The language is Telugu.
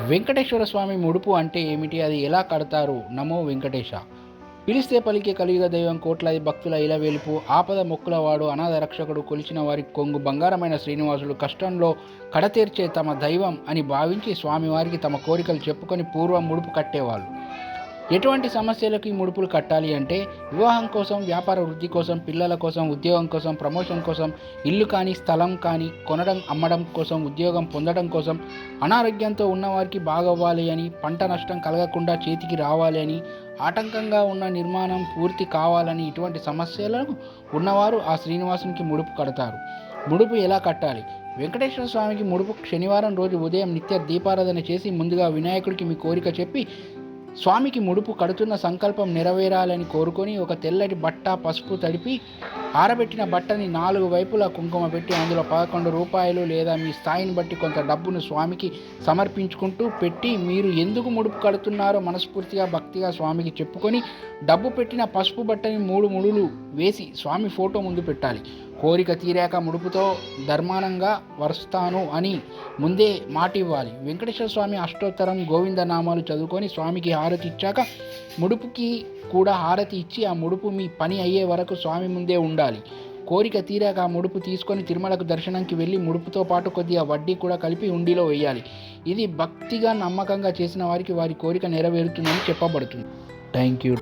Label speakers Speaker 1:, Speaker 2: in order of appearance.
Speaker 1: వెంకటేశ్వర స్వామి ముడుపు అంటే ఏమిటి? అది ఎలా కడతారు? నమో వెంకటేశ. పిలిస్తే పలికే కలియుగ దైవం, కోట్లాది భక్తుల ఇలవేలుపు, ఆపద మొక్కులవాడు, అనాథ రక్షకుడు, కొలిచిన వారి కొంగు బంగారమైన శ్రీనివాసుడు, కష్టంలో కడతీర్చే తమ దైవం అని భావించి స్వామివారికి తమ కోరికలు చెప్పుకొని పూర్వం ముడుపు కట్టేవాళ్ళు. ఎటువంటి సమస్యలకు ఈ ముడుపులు కట్టాలి అంటే, వివాహం కోసం, వ్యాపార వృద్ధి కోసం, పిల్లల కోసం, ఉద్యోగం కోసం, ప్రమోషన్ కోసం, ఇల్లు కానీ స్థలం కానీ కొనడం అమ్మడం కోసం, ఉద్యోగం పొందడం కోసం, అనారోగ్యంతో ఉన్నవారికి బాగవ్వాలి అని, పంట నష్టం కలగకుండా చేతికి రావాలి అని, ఆటంకంగా ఉన్న నిర్మాణం పూర్తి కావాలని, ఇటువంటి సమస్యలను ఉన్నవారు ఆ శ్రీనివాసునికి ముడుపు కడతారు. ముడుపు ఎలా కట్టాలి? వెంకటేశ్వర స్వామికి ముడుపు శనివారం రోజు ఉదయం నిత్య దీపారాధన చేసి ముందుగా వినాయకుడికి మీ కోరిక చెప్పి స్వామికి ముడుపు కడుతున్న సంకల్పం నెరవేరాలని కోరుకొని ఒక తెల్లటి బట్ట పసుపు తడిపి ఆరబెట్టిన బట్టని 4 వైపులా కుంకుమ పెట్టి అందులో 11 రూపాయలు లేదా మీ స్థాయిని బట్టి కొంత డబ్బును స్వామికి సమర్పించుకుంటూ పెట్టి మీరు ఎందుకు ముడుపు కడుతున్నారో మనస్ఫూర్తిగా భక్తిగా స్వామికి చెప్పుకొని డబ్బు పెట్టిన పసుపు బట్టని 3 ముడులు వేసి స్వామి ఫోటో ముందు పెట్టాలి. కోరిక తీరాక ముడుపుతో ధర్మానంగా వరుస్తాను అని ముందే మాట ఇవ్వాలి. వెంకటేశ్వర స్వామి అష్టోత్తరం గోవిందనామాలు చదువుకొని స్వామికి హారతి ఇచ్చాక ముడుపుకి కూడా హారతి ఇచ్చి ఆ ముడుపు మీ పని అయ్యే వరకు స్వామి ముందే ఉండాలి. కోరిక తీరాక ఆ ముడుపు తీసుకొని తిరుమలకు దర్శనంకి వెళ్ళి ముడుపుతో పాటు కొద్దిగా వడ్డీ కూడా కలిపి హుండీలో వేయాలి. ఇది భక్తిగా నమ్మకంగా చేసిన వారికి వారి కోరిక నెరవేరుతుందని చెప్పబడుతుంది. Thank you.